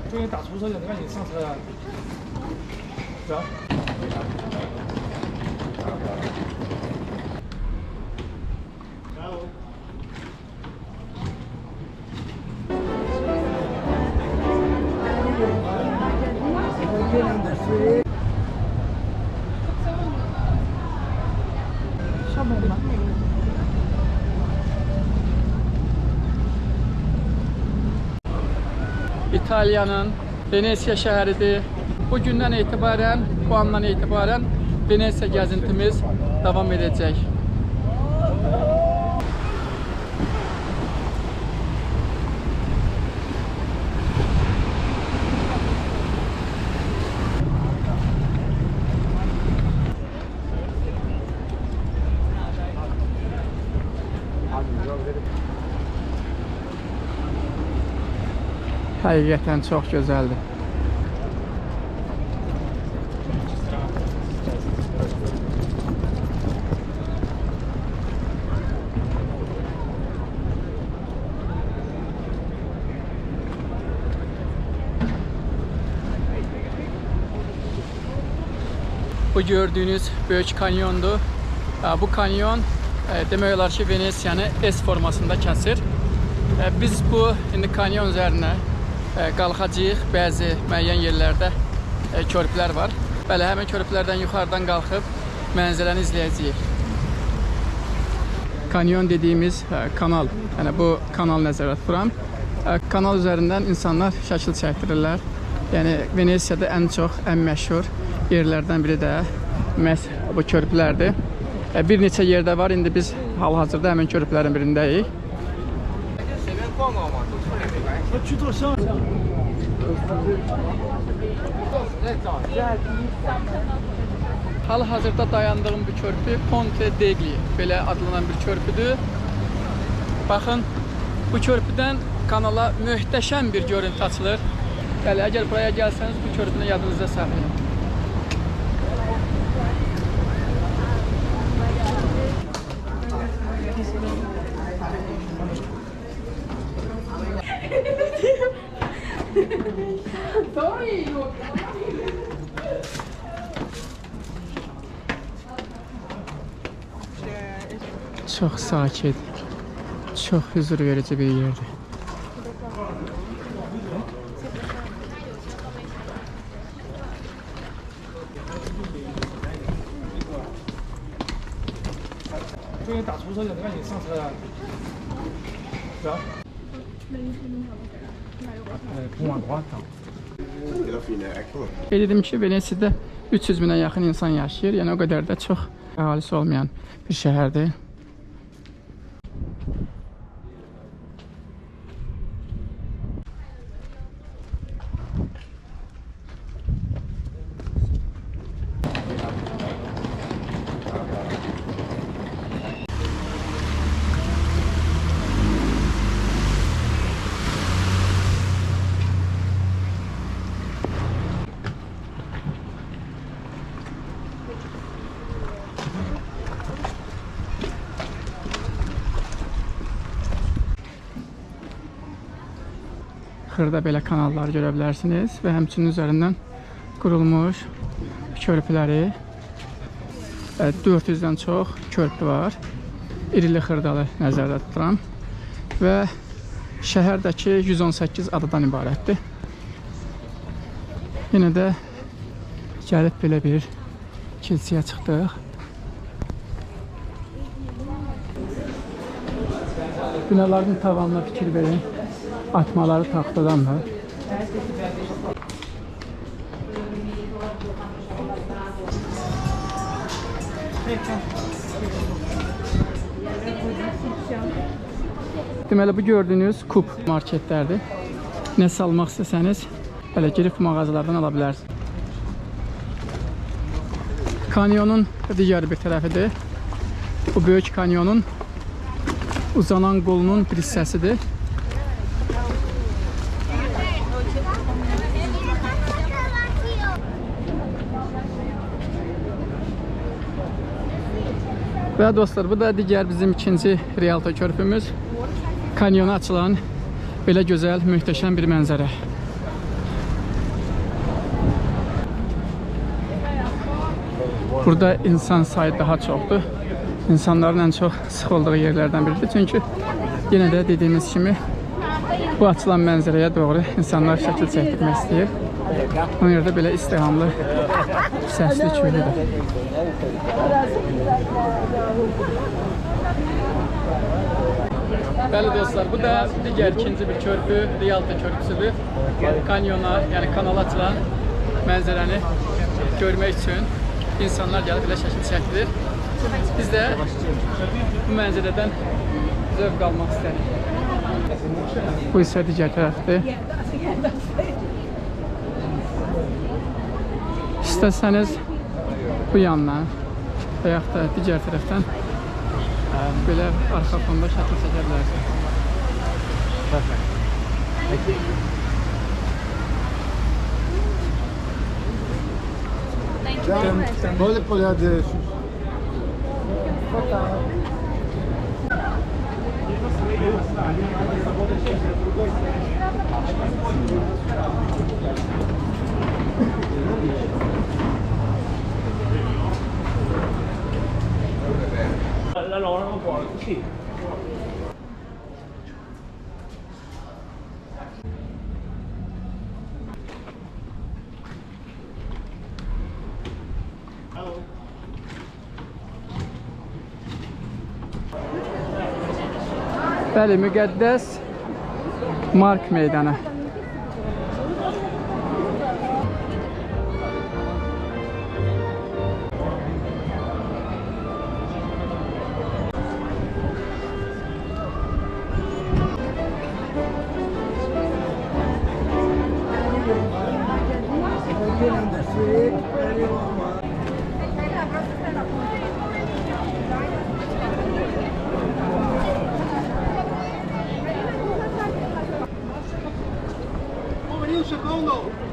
就给你打出车去，赶紧上车呀！走。上门吗？ İtalya'nın Venesiya şəhəridir. Bu gündən etibarən, bu andan etibarən Venesiya gəzintimiz davam edəcək. Həqiqətən çox gözəldir. Bu gördüğünüz Böyük Kanyondur. Bu kanyon demək olar ki, Venesiyanı S formasında kəsir. Biz bu indi kanyon üzərinə qalxacağıq. Bəzi müəyyən yerlərdə körpülər var. Bəli, həmin körpülərdən yuxarıdan qalxıb mənzərəni izləyəcəyik. Kanyon dediyimiz kanal, yəni bu kanal nəzərdə tuturam. Kanal üzərindən insanlar şəkil çəkdirirlər. Yəni Venesiyada ən çox, ən məşhur yerlərdən biri də məhz bu körpülərdir. Bir neçə yerdə var. İndi biz hal-hazırda həmin körpülərin birindəyik. Hal-hazırda dayandığım bir körpü Ponte Degli belə adlanan bir körpüdür. Baxın, bu körpüdən kanala möhtəşəm bir görüntü açılır. Yəni, əgər buraya gəlsəniz, bu körpünü yadınızda saxlayın. Çox sakit, çox huzur verici bir yerdir.就给你打出车去，赶紧上车呀！走。Dedim ki, Venesiada 300 minə yaxın insan yaşayır. Yəni o qədər də çox əhalisi olmayan bir şəhərdir. Xırda belə kanallar görə bilərsiniz və həmçinin üzərindən qurulmuş körpüləri 400-dən çox körpü var. İrili xırdalı nəzərdə tuturam və şəhərdəki 118 adadan ibarətdir. Yenə də gəlib belə bir kilsəyə çıxdıq. Binaların tavanına fikir verin. Atmaları taxtadandır. Deməli, bu gördüyünüz Coop marketlərdir. Nə salmaq istəsəniz, belə girib mağazalardan ala bilərsiniz. Kanyonun digər bir tərəfidir. Bu böyük kanyonun uzanan qolunun bir hissəsidir. Və dostlar, bu da digər bizim ikinci Rialto körpümüz. Kanyona açılan Belə gözəl, möhtəşəm bir mənzərə. Burada insan sayı daha çoxdur. İnsanların ən çox sıxıldığı yerlərdən biridir. Çünki yenə də dediyimiz kimi bu açılan mənzərəyə doğru insanlar şəkil çəkdirmək istəyir. Ona görə də belə istirhamlı, səsli köylüdür. Bəli dostlar, bu da digər ikinci bir körpü, Rialto körpüsüdür. Kanyona, yəni kanala açılan mənzərəni görmək üçün insanlar gəlib belə şəkil çəkilir. Biz də bu mənzərədən zövq almaq istədik. Bu isə digər tərəfdir. İstəsəniz bu yandan və yaxud da digər tərəfdən belə arxa fonda şəkil çəkə bilərsiniz. Pode olhar desses. La loro non può, sì. Bəli, müqəddəs Mark meydanı. Un secondo!